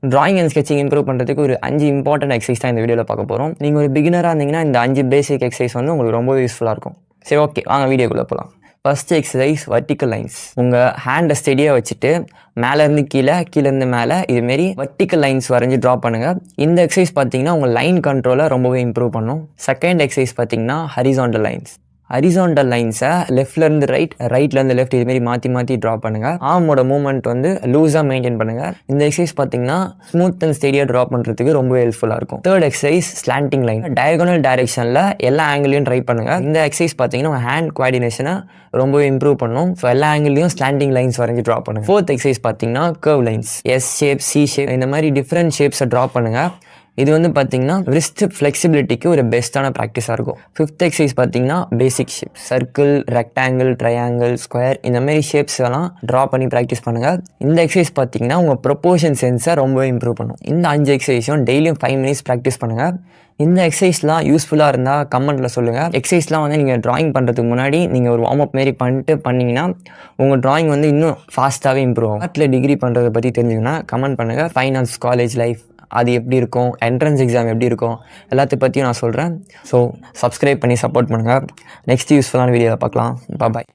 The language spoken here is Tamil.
டிராயிங் அண்ட் ஸ்கெட்சிங் இம்ப்ரூவ் பண்ணுறதுக்கு ஒரு 5 இம்பார்ட்டன்ட் எக்ஸசைஸ் தான் இந்த வீடியோவில் பார்க்க போகிறோம். நீங்கள் ஒரு பிகினராக இருந்தீங்கன்னா இந்த 5 பேசிக் எக்ஸசைஸ் வந்து உங்களுக்கு ரொம்ப யூஸ்ஃபுல்லாக இருக்கும். சரி, ஓகே, வாங்க வீடியோக்குள்ளே போகலாம். First exercise vertical lines. உங்கள் ஹேண்டை ஸ்டெடியாக வச்சுட்டு மேலேருந்து கீழே, கீழேருந்து மேலே இதுமாரி வெர்டிக்கல் லைன்ஸ் வரைஞ்சி ட்ரா பண்ணுங்கள். இந்த எக்ஸசைஸ் பார்த்தீங்கன்னா உங்கள் லைன் கண்ட்ரோலை ரொம்பவே இம்ப்ரூவ் பண்ணும். செகண்ட் எக்ஸசைஸ் பார்த்தீங்கன்னா ஹரிசாண்டல் லைன்ஸ். ஹரிசாண்டல் லைன்ஸை லெஃப்ட்லேருந்து ரைட், ரைட்லேருந்து லெஃப்ட் இதுமாரி மாற்றி ட்ரா பண்ணுங்கள். ஆர்மோட மூவ்மெண்ட் வந்து லூஸாக மெயின்டைன் பண்ணுங்கள். இந்த எக்ஸசைஸ் பார்த்தீங்கன்னா ஸ்மூத் அண்ட் ஸ்டெடியாக ட்ரா பண்ணுறதுக்கு ரொம்ப ஹெல்ப்ஃபுல்லாக இருக்கும். Third exercise slanting line. Diagonal டைரெக்ஷனில் எல்லா ஆங்கிளையும் ட்ரை பண்ணுங்கள். இந்த எக்ஸசைஸ் பார்த்தீங்கன்னா உங்கள் ஹேண்ட் கோஆர்டினேஷனை ரொம்பவே இம்ப்ரூவ் பண்ணும். ஸோ எல்லா ஆங்கிளையும் ஸ்லாண்டிங் லைன்ஸ் வரைஞ்சி ட்ரா பண்ணுங்கள். ஃபோர்த் எக்ஸசைஸ் பார்த்தீங்கன்னா curve lines. S shape, C shape, இந்த மாதிரி டிஃப்ரெண்ட் ஷேப்ஸை ட்ரா பண்ணுங்கள். இது வந்து பார்த்தீங்கன்னா ரிஸ்ட் ஃப்ளெக்சிபிலிட்டிக்கு ஒரு பெஸ்ட்டான ப்ராக்டிஸாக இருக்கும். ஃபிஃப்த் எக்ஸசைஸ் பார்த்தீங்கன்னா basic shape. Circle, rectangle, triangle, square, இந்த மாதிரி ஷேப்ஸ் எல்லாம் ட்ரா பண்ணி ப்ராக்டிஸ் பண்ணுங்கள். இந்த எக்ஸசைஸ் பார்த்தீங்கன்னா உங்கள் ப்ரொப்போர்ஷன் சென்ஸை ரொம்பவே இம்ப்ரூவ் பண்ணும். இந்த 5 எக்ஸசைஸும் டெய்லியும் 5 மினிட்ஸ் ப்ராக்டிஸ் பண்ணுங்கள். இந்த எக்ஸசைஸ்லாம் யூஸ்ஃபுல்லாக இருந்தால் கமெண்ட்டில் சொல்லுங்கள். எக்ஸசைஸ்லாம் வந்து நீங்கள் ட்ராயிங் பண்ணுறதுக்கு முன்னாடி நீங்கள் ஒரு வார்ம் அப் மாரி பண்ணிங்கன்னா உங்கள் ட்ராயிங் வந்து இன்னும் ஃபாஸ்ட்டாகவே இம்ப்ரூவ் ஆகும். ஆர்ட்டில் டிகிரி பண்ணுறதை பற்றி தெரிஞ்சுங்கன்னா கமெண்ட் பண்ணுங்கள். ஃபைனான்ஸ், காலேஜ் லைஃப் அது எப்படி இருக்கும், என்ட்ரன்ஸ் எக்ஸாம் எப்படி இருக்கும், எல்லாத்தையும் பற்றியும் நான் சொல்கிறேன். ஸோ சப்ஸ்கிரைப் பண்ணி சப்போர்ட் பண்ணுங்கள். நெக்ஸ்ட் யூஸ்ஃபுல்லான வீடியோவில் பார்க்கலாம். பாய்.